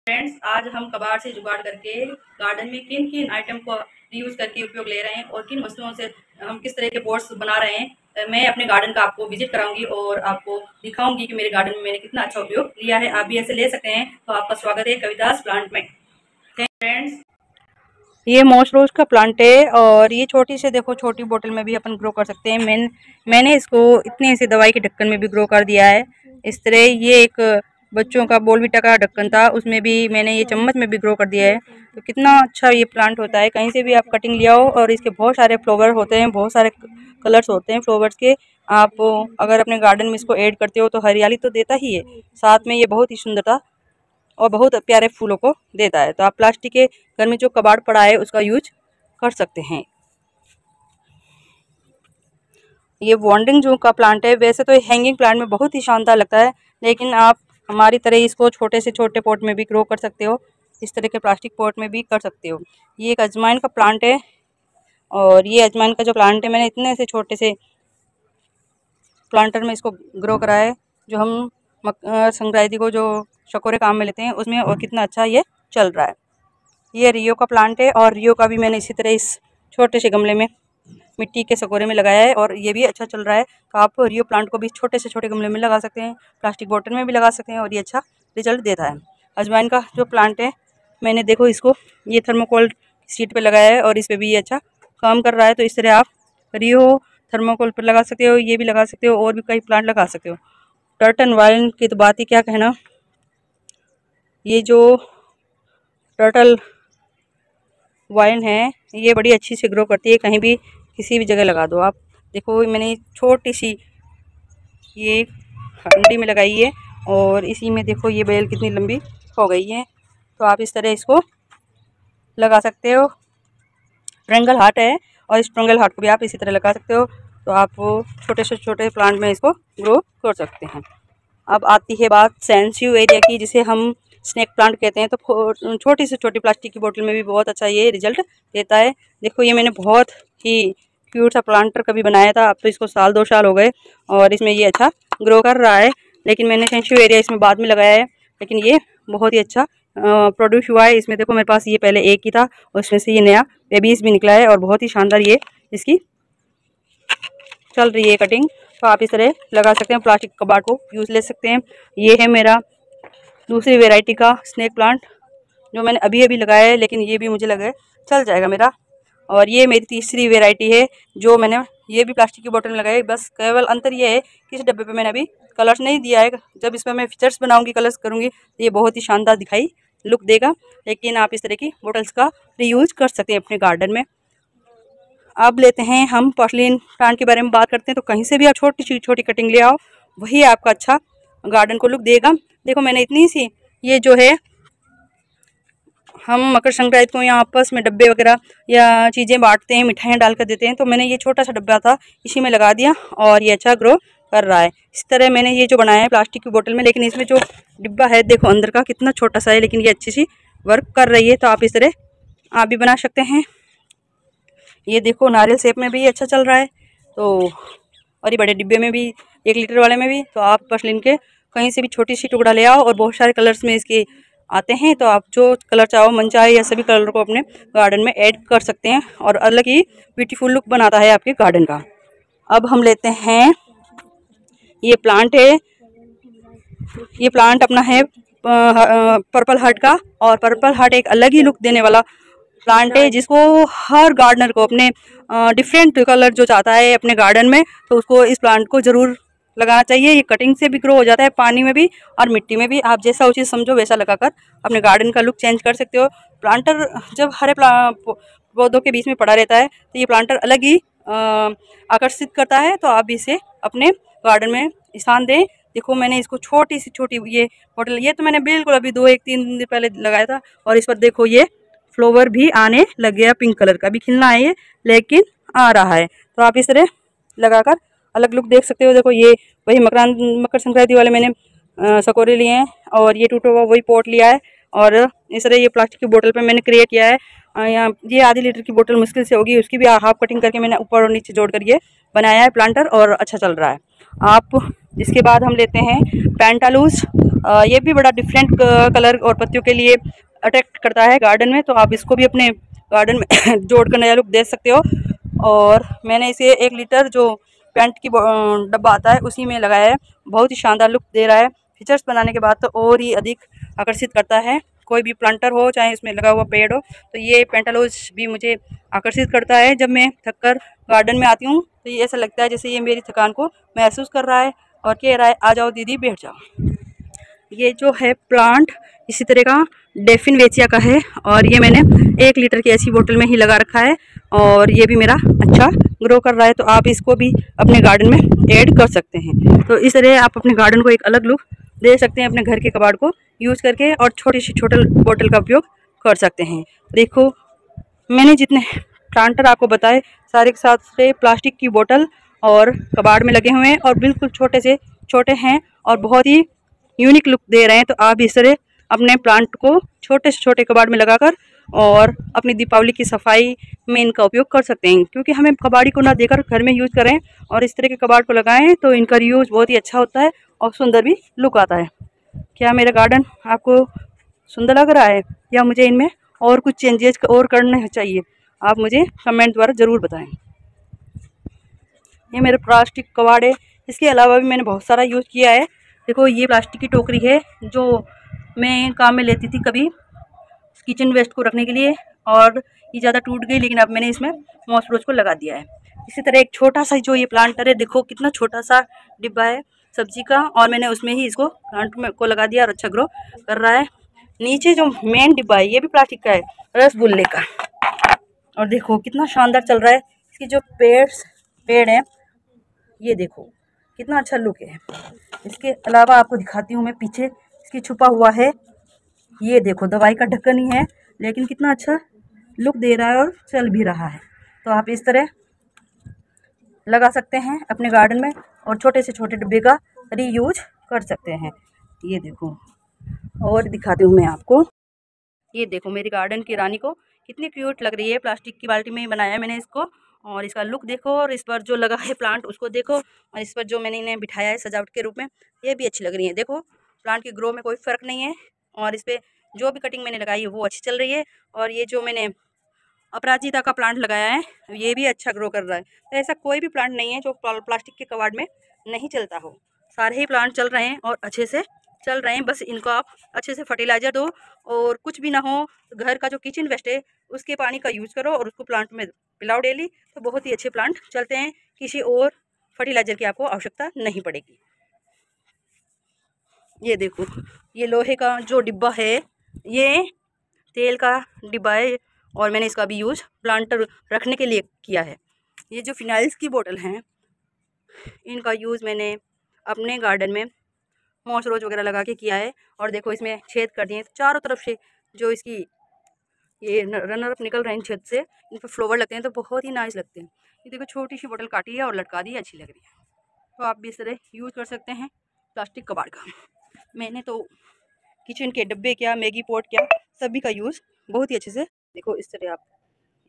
Friends, आज हम कबाड़ से जुगाड़ करके गार्डन में किन किन आइटम को यूज करके उपयोग ले रहे हैं और किन वस्तुओं से हम किस तरह के पॉट्स बना रहे हैं। मैं अपने गार्डन का आपको विजिट कराऊंगी और आपको दिखाऊंगी कि मेरे गार्डन में मैंने कितना अच्छा उपयोग लिया है। आप भी ऐसे ले सकते हैं। तो आपका स्वागत है कवितास प्लांट में। फ्रेंड्स, ये मॉस रोज का प्लांट है और ये छोटी से देखो छोटी बोतल में भी अपन ग्रो कर सकते हैं। मैंने इसको इतने से दवाई के ढक्कन में भी ग्रो कर दिया है। इस तरह ये एक बच्चों का बोलविटा का ढक्कन था, उसमें भी मैंने ये चम्मच में भी ग्रो कर दिया है। तो कितना अच्छा ये प्लांट होता है। कहीं से भी आप कटिंग ले आओ और इसके बहुत सारे फ्लावर होते हैं, बहुत सारे कलर्स होते हैं फ्लावर्स के। आप अगर अपने गार्डन में इसको ऐड करते हो तो हरियाली तो देता ही है, साथ में ये बहुत ही सुंदरता और बहुत प्यारे फूलों को देता है। तो आप प्लास्टिक के घर में जो कबाड़ पड़ा है उसका यूज कर सकते हैं। ये वॉन्डिंग जो का प्लांट है, वैसे तो हैंगिंग प्लांट में बहुत ही शानदार लगता है, लेकिन आप हमारी तरह इसको छोटे से छोटे पॉट में भी ग्रो कर सकते हो, इस तरह के प्लास्टिक पॉट में भी कर सकते हो। ये एक अजवाइन का प्लांट है और ये अजवाइन का जो प्लांट है मैंने इतने से छोटे से प्लांटर में इसको ग्रो करा है, जो हम संक्रांति को जो शकोरे काम में लेते हैं उसमें, और कितना अच्छा ये चल रहा है। ये रियो का प्लांट है और रियो का भी मैंने इसी तरह इस छोटे से गमले में मिट्टी के सकोरे में लगाया है और ये भी अच्छा चल रहा है। तो आप रियो प्लांट को भी छोटे से छोटे गमले में लगा सकते हैं, प्लास्टिक बोतल में भी लगा सकते हैं और ये अच्छा रिजल्ट देता है। अजवाइन का जो प्लांट है मैंने देखो इसको ये थर्मोकोल शीट पे लगाया है और इस पर भी ये अच्छा काम कर रहा है। तो इस तरह आप रियो थर्मोकोल पर लगा सकते हो, ये भी लगा सकते हो और भी कई प्लांट लगा सकते हो। टर्टन वाइन की तो बात ही क्या कहना। ये जो टर्टल वाइन है ये बड़ी अच्छी से ग्रो करती है, कहीं भी किसी भी जगह लगा दो आप। देखो मैंने छोटी सी ये हंडी में लगाई है और इसी में देखो ये बेल कितनी लंबी हो गई है। तो आप इस तरह इसको लगा सकते हो। ट्रायंगल हार्ट है और इस ट्रायंगल हार्ट को भी आप इसी तरह लगा सकते हो। तो आप छोटे से छोटे प्लांट में इसको ग्रो कर सकते हैं। अब आती है बात सेंसिटिव एरिया की, जिसे हम स्नेक प्लांट कहते हैं। तो छोटी से छोटी प्लास्टिक की बोतल में भी बहुत अच्छा ये रिजल्ट देता है। देखो ये मैंने बहुत ही क्यूट सा प्लांटर कभी बनाया था, अब तो इसको 1-2 साल हो गए और इसमें ये अच्छा ग्रो कर रहा है। लेकिन मैंने सेंसिटिव एरिया इसमें बाद में लगाया है, लेकिन ये बहुत ही अच्छा प्रोड्यूस हुआ है। इसमें देखो मेरे पास ये पहले एक ही था और उसमें से ये नया बेबीज भी निकला है और बहुत ही शानदार ये इसकी चल रही है कटिंग। तो आप इस तरह लगा सकते हैं, प्लास्टिक कबाड़ को यूज़ ले सकते हैं। ये है मेरा दूसरी वैरायटी का स्नेक प्लांट जो मैंने अभी अभी लगाया है, लेकिन ये भी मुझे लगा चल जाएगा मेरा। और ये मेरी तीसरी वैरायटी है जो मैंने ये भी प्लास्टिक की बोतल में लगाई। बस केवल अंतर ये है कि इस डब्बे पे मैंने अभी कलर्स नहीं दिया है। जब इसमें मैं फीचर्स बनाऊंगी, कलर्स करूंगी, तो ये बहुत ही शानदार दिखाई लुक देगा। लेकिन आप इस तरह की बोटल्स का रीयूज कर सकते हैं अपने गार्डन में। अब लेते हैं हम पोर्सिलेन प्लांट के बारे में बात करते हैं। तो कहीं से भी आप छोटी छोटी कटिंग ले आओ, वही आपका अच्छा गार्डन को लुक देगा। देखो मैंने इतनी सी ये जो है, हम मकर संक्रांति को यहाँ आपस में डब्बे वगैरह या चीज़ें बांटते हैं, मिठाइयाँ डाल कर देते हैं। तो मैंने ये छोटा सा डब्बा था, इसी में लगा दिया और ये अच्छा ग्रो कर रहा है। इस तरह मैंने ये जो बनाया है प्लास्टिक की बोतल में, लेकिन इसमें जो डिब्बा है देखो अंदर का कितना छोटा सा है, लेकिन ये अच्छी सी वर्क कर रही है। तो आप इस तरह आप भी बना सकते हैं। ये देखो नारियल शेप में भी अच्छा चल रहा है। तो और ये बड़े डिब्बे में भी, 1 लीटर वाले में भी। तो आप पोर्सिलेन के कहीं से भी छोटी सी टुकड़ा ले आओ और बहुत सारे कलर्स में इसके आते हैं। तो आप जो कलर चाहो, मन चाहे, या सभी कलर को अपने गार्डन में ऐड कर सकते हैं और अलग ही ब्यूटीफुल लुक बनाता है आपके गार्डन का। अब हम लेते हैं ये प्लांट है, ये प्लांट अपना है पर्पल हार्ट का। और पर्पल हार्ट एक अलग ही लुक देने वाला प्लांट है, जिसको हर गार्डनर को अपने डिफरेंट कलर जो चाहता है अपने गार्डन में, तो उसको इस प्लांट को ज़रूर लगाना चाहिए। ये कटिंग से भी ग्रो हो जाता है, पानी में भी और मिट्टी में भी। आप जैसा उचित समझो वैसा लगाकर अपने गार्डन का लुक चेंज कर सकते हो। प्लांटर जब हरे पौधों के बीच में पड़ा रहता है तो ये प्लांटर अलग ही आकर्षित करता है। तो आप इसे अपने गार्डन में स्थान दें। देखो मैंने इसको छोटी सी छोटी ये बोतल, ये तो मैंने बिल्कुल अभी 2-3 दिन पहले लगाया था और इस पर देखो ये फ्लावर भी आने लग गया, पिंक कलर का भी खिलना है ये, लेकिन आ रहा है। तो आप इस तरह लगाकर अलग लुक देख सकते हो। देखो ये वही मकर संक्रांति वाले मैंने सकोरे लिए हैं और ये टूटा हुआ वही पॉट लिया है और इस तरह ये प्लास्टिक की बोतल पे मैंने क्रिएट किया है। यहाँ ये आधी लीटर की बोतल मुश्किल से होगी, उसकी भी हाफ कटिंग करके मैंने ऊपर और नीचे जोड़ कर ये बनाया है प्लांटर और अच्छा चल रहा है। आप इसके बाद हम लेते हैं पेंटालूस। ये भी बड़ा डिफरेंट कलर और पत्तियों के लिए अट्रैक्ट करता है गार्डन में, तो आप इसको भी अपने गार्डन में जोड़कर नया लुक दे सकते हो। और मैंने इसे 1 लीटर जो पेंट की डब्बा आता है उसी में लगाया है। बहुत ही शानदार लुक दे रहा है। फीचर्स बनाने के बाद तो और ही अधिक आकर्षित करता है। कोई भी प्लांटर हो चाहे इसमें लगा हुआ पेड़ हो, तो ये पेंटालूस भी मुझे आकर्षित करता है। जब मैं थककर गार्डन में आती हूँ तो ये ऐसा लगता है जैसे ये मेरी थकान को महसूस कर रहा है और कह रहा है आ जाओ दीदी बैठ जाओ। ये जो है प्लांट इसी तरह का डेफिन वेचिया का है और ये मैंने 1 लीटर की ऐसी बोतल में ही लगा रखा है और ये भी मेरा अच्छा ग्रो कर रहा है। तो आप इसको भी अपने गार्डन में ऐड कर सकते हैं। तो इस तरह आप अपने गार्डन को एक अलग लुक दे सकते हैं अपने घर के कबाड़ को यूज़ करके और छोटी सी छोटे बोतल का उपयोग कर सकते हैं। देखो मैंने जितने प्लांटर आपको बताए सारे के साथ से प्लास्टिक की बोतल और कबाड़ में लगे हुए हैं और बिल्कुल छोटे से छोटे हैं और बहुत ही यूनिक लुक दे रहे हैं। तो आप इस तरह अपने प्लांट को छोटे से छोटे कबाड़ में लगाकर और अपनी दीपावली की सफाई में इनका उपयोग कर सकते हैं, क्योंकि हमें कबाड़ी को ना देकर घर में यूज़ करें और इस तरह के कबाड़ को लगाएं तो इनका रीयूज बहुत ही अच्छा होता है और सुंदर भी लुक आता है। क्या मेरा गार्डन आपको सुंदर लग रहा है या मुझे इनमें और कुछ चेंजेस और करने चाहिए? आप मुझे कमेंट द्वारा ज़रूर बताएं। ये मेरे प्लास्टिक कबाड़ है। इसके अलावा भी मैंने बहुत सारा यूज़ किया है। देखो ये प्लास्टिक की टोकरी है जो मैं काम में लेती थी कभी किचन वेस्ट को रखने के लिए, और ये ज़्यादा टूट गई लेकिन अब मैंने इसमें मॉस रोज को लगा दिया है। इसी तरह एक छोटा सा जो ये प्लांटर है, देखो कितना छोटा सा डिब्बा है सब्जी का, और मैंने उसमें ही इसको प्लांट में को लगा दिया और अच्छा ग्रो कर रहा है। नीचे जो मेन डिब्बा है ये भी प्लास्टिक का है, रसगुल्ले का, और देखो कितना शानदार चल रहा है। इसकी जो पेड़ है ये देखो कितना अच्छा लुक है। इसके अलावा आपको दिखाती हूँ मैं पीछे इसकी छुपा हुआ है, ये देखो दवाई का ढक्कन ही है लेकिन कितना अच्छा लुक दे रहा है और चल भी रहा है। तो आप इस तरह लगा सकते हैं अपने गार्डन में और छोटे से छोटे डिब्बे का रीयूज कर सकते हैं। ये देखो और दिखाती हूँ मैं आपको, ये देखो मेरी गार्डन की रानी को कितनी क्यूट लग रही है। प्लास्टिक की बाल्टी में बनाया मैंने इसको, और इसका लुक देखो, और इस पर जो लगा है प्लांट उसको देखो, और इस पर जो मैंने इन्हें बिठाया है सजावट के रूप में ये भी अच्छी लग रही है। देखो प्लांट की ग्रो में कोई फ़र्क नहीं है, और इस पर जो भी कटिंग मैंने लगाई है वो अच्छी चल रही है। और ये जो मैंने अपराजिता का प्लांट लगाया है ये भी अच्छा ग्रो कर रहा है। तो ऐसा कोई भी प्लांट नहीं है जो प्लास्टिक के कबाड़ में नहीं चलता हो, सारे ही प्लांट चल रहे हैं और अच्छे से चल रहे हैं। बस इनको आप अच्छे से फर्टिलाइज़र दो, और कुछ भी ना हो घर का जो किचन वेस्ट है उसके पानी का यूज़ करो और उसको प्लांट में पिलाओ डेली, तो बहुत ही अच्छे प्लांट चलते हैं। किसी और फर्टिलाइज़र की आपको आवश्यकता नहीं पड़ेगी। ये देखो ये लोहे का जो डिब्बा है ये तेल का डिब्बा है, और मैंने इसका भी यूज़ प्लांटर रखने के लिए किया है। ये जो फिनाइल्स की बोतल हैं इनका यूज़ मैंने अपने गार्डन में मॉस रोज वगैरह लगा के किया है, और देखो इसमें छेद कर दिए चारों तरफ से, जो इसकी ये रनर अप निकल रहे हैं छेद से, इन पर फ्लावर लगते हैं तो बहुत ही नाइस लगते हैं। ये देखो छोटी सी बोतल काटी है और लटका दी है, अच्छी लग रही है। तो आप भी इस तरह यूज़ कर सकते हैं प्लास्टिक कबाड़ का। मैंने तो किचन के डब्बे क्या मैगी पॉट क्या सभी का यूज़ बहुत ही अच्छे से, देखो इस तरह आप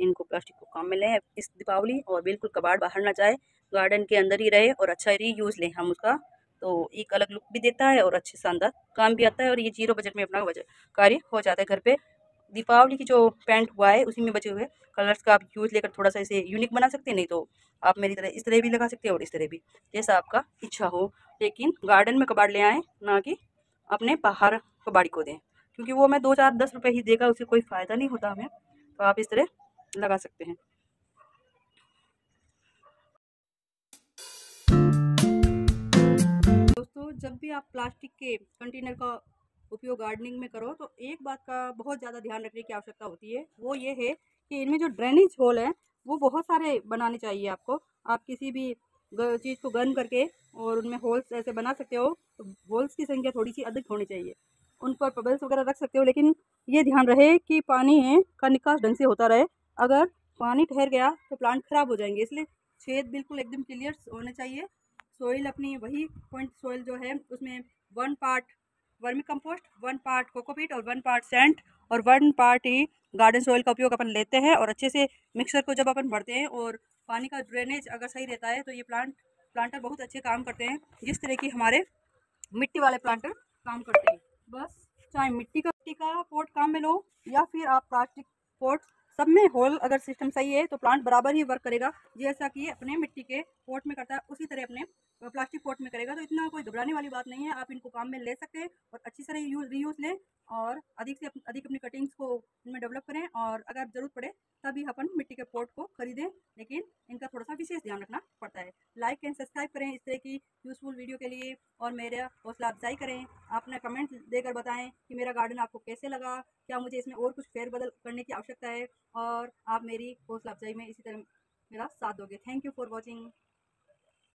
इनको प्लास्टिक को काम में लें इस दीपावली, और बिल्कुल कबाड़ बाहर ना जाए, गार्डन के अंदर ही रहे और अच्छा रीयूज़ लें हम उसका, तो एक अलग लुक भी देता है और अच्छे शानदार काम भी आता है, और ये 0 बजट में अपना कार्य हो जाता है घर पे। दीपावली की जो पेंट हुआ है उसी में बचे हुए कलर्स का आप यूज़ लेकर थोड़ा सा इसे यूनिक बना सकते हैं, नहीं तो आप मेरी तरह इस तरह भी लगा सकते हैं और इस तरह भी, जैसा आपका इच्छा हो। लेकिन गार्डन में कबाड़ ले आएँ, ना कि अपने बाहर कबाड़ी को दें, क्योंकि वो हमें 2 4 10 रुपये ही देगा, उससे कोई फ़ायदा नहीं होता हमें। तो आप इस तरह लगा सकते हैं। दोस्तों जब भी आप प्लास्टिक के कंटेनर का उपयोग गार्डनिंग में करो तो एक बात का बहुत ज़्यादा ध्यान रखने की आवश्यकता होती है, वो ये है कि इनमें जो ड्रेनेज होल है वो बहुत सारे बनाने चाहिए आपको। आप किसी भी चीज़ को गर्म करके और उनमें होल्स ऐसे बना सकते हो, तो होल्स की संख्या थोड़ी सी अधिक होनी चाहिए। उन पर बबल्स वगैरह रख सकते हो, लेकिन ये ध्यान रहे कि पानी है का निकास ढंग से होता रहे। अगर पानी ठहर गया तो प्लांट ख़राब हो जाएंगे, इसलिए छेद बिल्कुल एकदम क्लियर होने चाहिए। सोइल अपनी वही पॉइंट सोइल जो है उसमें 1 part vermi compost, 1 part cocopeat और 1 पार्ट सैंड और 1 पार्ट ही गार्डन सोइल का उपयोग अपन लेते हैं, और अच्छे से मिक्सर को जब अपन भरते हैं और पानी का ड्रेनेज अगर सही रहता है तो ये प्लांटर बहुत अच्छे काम करते हैं। जिस तरह की हमारे मिट्टी वाले प्लांटर काम करते हैं। बस चाहे मिट्टी का पॉट काम में लो या फिर आप प्लास्टिक पॉट, सब में होल अगर सिस्टम सही है तो प्लांट बराबर ही वर्क करेगा। जैसा कि अपने मिट्टी के पॉट में करता है उसी तरह अपने प्लास्टिक पॉट में करेगा। तो इतना कोई घबराने वाली बात नहीं है, आप इनको काम में ले सकते हैं और अच्छी तरह रीयूज लें और अधिक से अधिक अपनी कटिंग्स को इनमें डेवलप करें। और अगर ज़रूरत पड़े तभी अपन मिट्टी के पॉट को खरीदें, लेकिन इनका थोड़ा सा विशेष ध्यान रखना पड़ता है। लाइक एंड सब्सक्राइब करें इस तरह की यूज़फुल वीडियो के लिए और मेरा हौसला अफजाई करें। आपने कमेंट देकर बताएं कि मेरा गार्डन आपको कैसे लगा, क्या मुझे इसमें और कुछ फेरबदल करने की आवश्यकता है, और आप मेरी हौसला अफजाई में इसी तरह मेरा साथ दोगे। Thank you for watching.